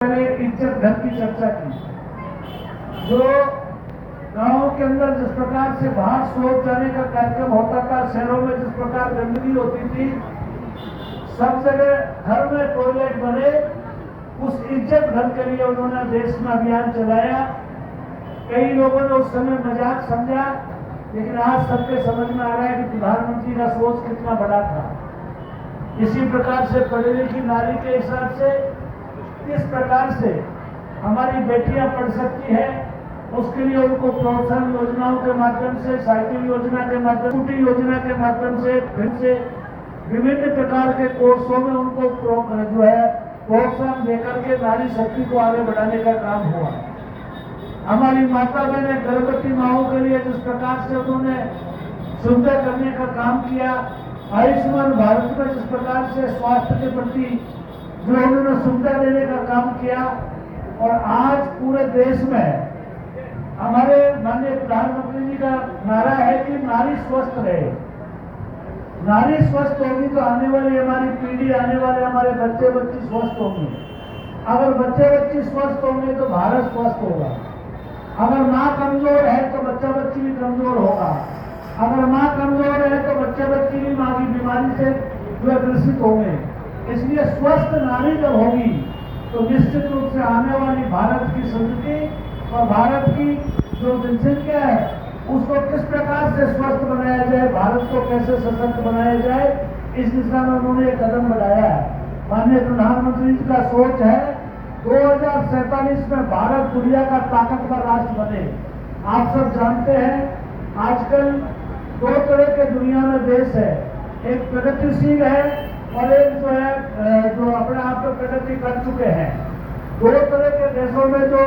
मैंने इज्जत घर की चर्चा की। जो गांवों के अंदर जिस प्रकार से बाहर शौच जाने का कार्यक्रम होता था, शहरों में जिस प्रकार गंदगी होती थी, सब जगह घर में टॉयलेट बने, उस इज्जत घर के लिए उन्होंने देश में अभियान चलाया। कई लोगों ने उस समय मजाक समझा, लेकिन आज सबके समझ में आ रहा है कि प्रधानमंत्री का सोच कितना बड़ा था। इसी प्रकार से पढ़ी लिखी नारी के हिसाब से किस प्रकार से हमारी बेटियां पढ़ सकती है, उसके लिए उनको प्रोत्साहन योजनाओं के माध्यम से, साइकिल योजना के माध्यम, स्कूटी योजना के माध्यम से, फिर से विभिन्न प्रकार के कोर्सों में उनको जो है प्रोत्साहन देकर के नारी शक्ति को आगे बढ़ाने का काम हुआ। हमारी माता बहने गर्भवती माओं के लिए जिस प्रकार से उन्होंने सुविधा करने का काम किया, आयुष्मान भारत में जिस प्रकार से स्वास्थ्य के प्रति जो उन्होंने सुविधा देने का काम किया, और आज पूरे देश में हमारे माननीय प्रधानमंत्री जी का नारा है कि नारी स्वस्थ रहे। नारी स्वस्थ होगी तो आने वाली हमारी पीढ़ी, आने वाले हमारे बच्चे बच्ची स्वस्थ होंगे। अगर बच्चे बच्ची स्वस्थ होंगे तो भारत स्वस्थ होगा। अगर माँ कमजोर है तो बच्चा बच्ची भी कमजोर होगा। अगर माँ कमजोर है तो बच्चे बच्ची भी माँ की बीमारी से जो ग्रसित होंगे। इसलिए स्वस्थ नारी जब होगी तो निश्चित रूप से आने वाली भारत की संस्कृति और भारत की जो जनसंख्या है उसको किस प्रकार से स्वस्थ बनाया जाए, भारत को कैसे सशक्त बनाया जाए, इस दिशा में उन्होंने एक कदम बढ़ाया है। माननीय प्रधानमंत्री जी का सोच है 2047 में भारत दुनिया का ताकतवर राष्ट्र बने। आप सब जानते हैं आजकल दो तरह के दुनिया में देश है, एक प्रगतिशील है और एक जो है जो अपने आप को प्रगति कर चुके हैं। दो तरह के देशों में जो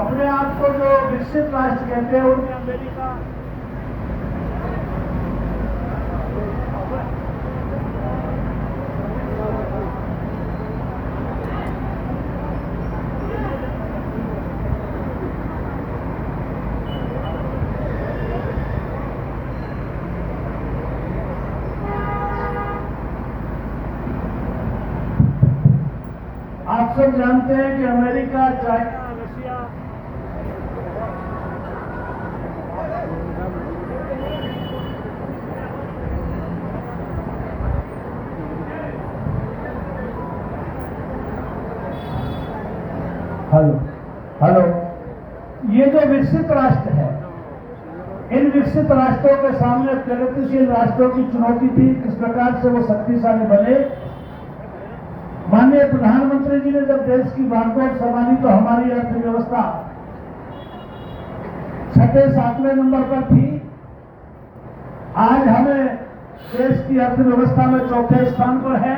अपने आप को जो विकसित राष्ट्र कहते हैं उनमें अमेरिका, आप सब जानते हैं कि अमेरिका, चाइना, रशिया हेलो ये जो विकसित राष्ट्र है, इन विकसित राष्ट्रों के सामने प्रगतिशील राष्ट्रों की चुनौती थी किस प्रकार से वो शक्तिशाली बने। माननीय प्रधानमंत्री जी ने जब देश की बागडोर संभाली तो हमारी अर्थव्यवस्था 6-7वें नंबर पर थी। आज हमें देश की अर्थव्यवस्था में 4थे स्थान पर है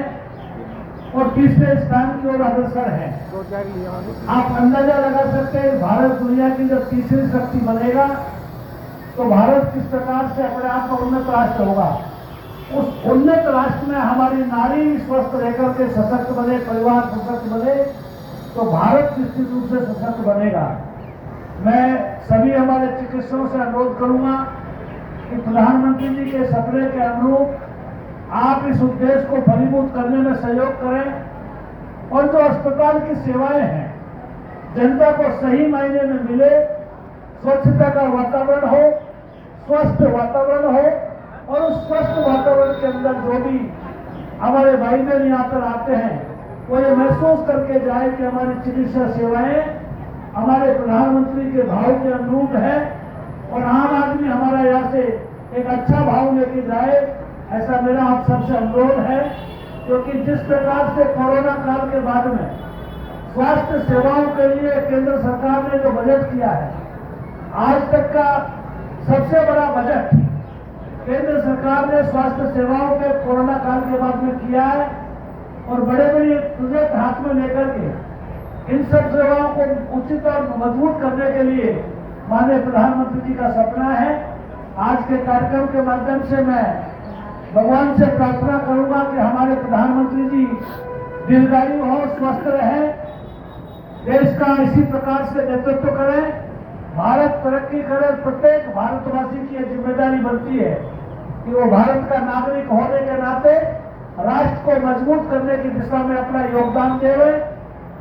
और 3रे स्थान की ओर अग्रसर है। आप अंदाजा लगा सकते हैं भारत दुनिया की जब 3री शक्ति बनेगा तो भारत किस प्रकार से अपने आप में उन्नत राष्ट्र होगा। उस उन्नत राष्ट्र में हमारी नारी स्वस्थ रहकर के सशक्त बने, परिवार सशक्त बने, तो भारत निश्चित रूप से सशक्त बनेगा। मैं सभी हमारे चिकित्सकों से अनुरोध करूंगा कि प्रधानमंत्री जी के सपने के अनुरूप आप इस उद्देश्य को फलीभूत करने में सहयोग करें और जो अस्पताल की सेवाएं हैं जनता को सही मायने में मिले, स्वच्छता का वातावरण हो, स्वस्थ वातावरण हो, और उस स्वस्थ वातावरण के अंदर जो भी हमारे भाई बहन यहाँ पर आते हैं वो ये महसूस करके जाए कि हमारी चिकित्सा सेवाएं हमारे प्रधानमंत्री के भाव के अनुरूप है और आम आदमी हमारा यहाँ से एक अच्छा भाव लेके जाए, ऐसा मेरा आप सबसे अनुरोध है। क्योंकि जिस प्रकार से कोरोना काल के बाद में स्वास्थ्य सेवाओं के लिए केंद्र सरकार ने जो बजट किया है, आज तक का सबसे बड़ा बजट केंद्र सरकार ने स्वास्थ्य सेवाओं पे कोरोना काल के बाद में किया है और बड़े बड़े प्रोजेक्ट हाथ में लेकर के इन सब सेवाओं को उचित और मजबूत करने के लिए माननीय प्रधानमंत्री जी का सपना है। आज के कार्यक्रम के माध्यम से मैं भगवान से प्रार्थना करूंगा कि हमारे प्रधानमंत्री जी दीर्घायु हो, स्वस्थ रहे, देश का इसी प्रकार से नेतृत्व करें, भारत तरक्की करे। प्रत्येक भारतवासी की यह जिम्मेदारी बनती है कि वो भारत का नागरिक होने के नाते राष्ट्र को मजबूत करने की दिशा में अपना योगदान देवे।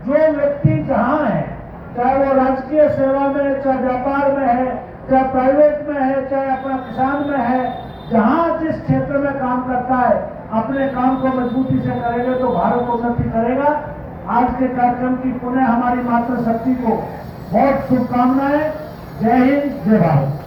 जो व्यक्ति जहां है, चाहे वो राजकीय सेवा में है, चाहे व्यापार में है, चाहे प्राइवेट में है, चाहे अपना किसान में है, जहां जिस क्षेत्र में काम करता है, अपने काम को मजबूती से करेंगे तो भारत उन्नति करेगा। आज के कार्यक्रम की पुनः हमारी मातृशक्ति को बहुत शुभकामनाएं। जय हिंद, जय भारत।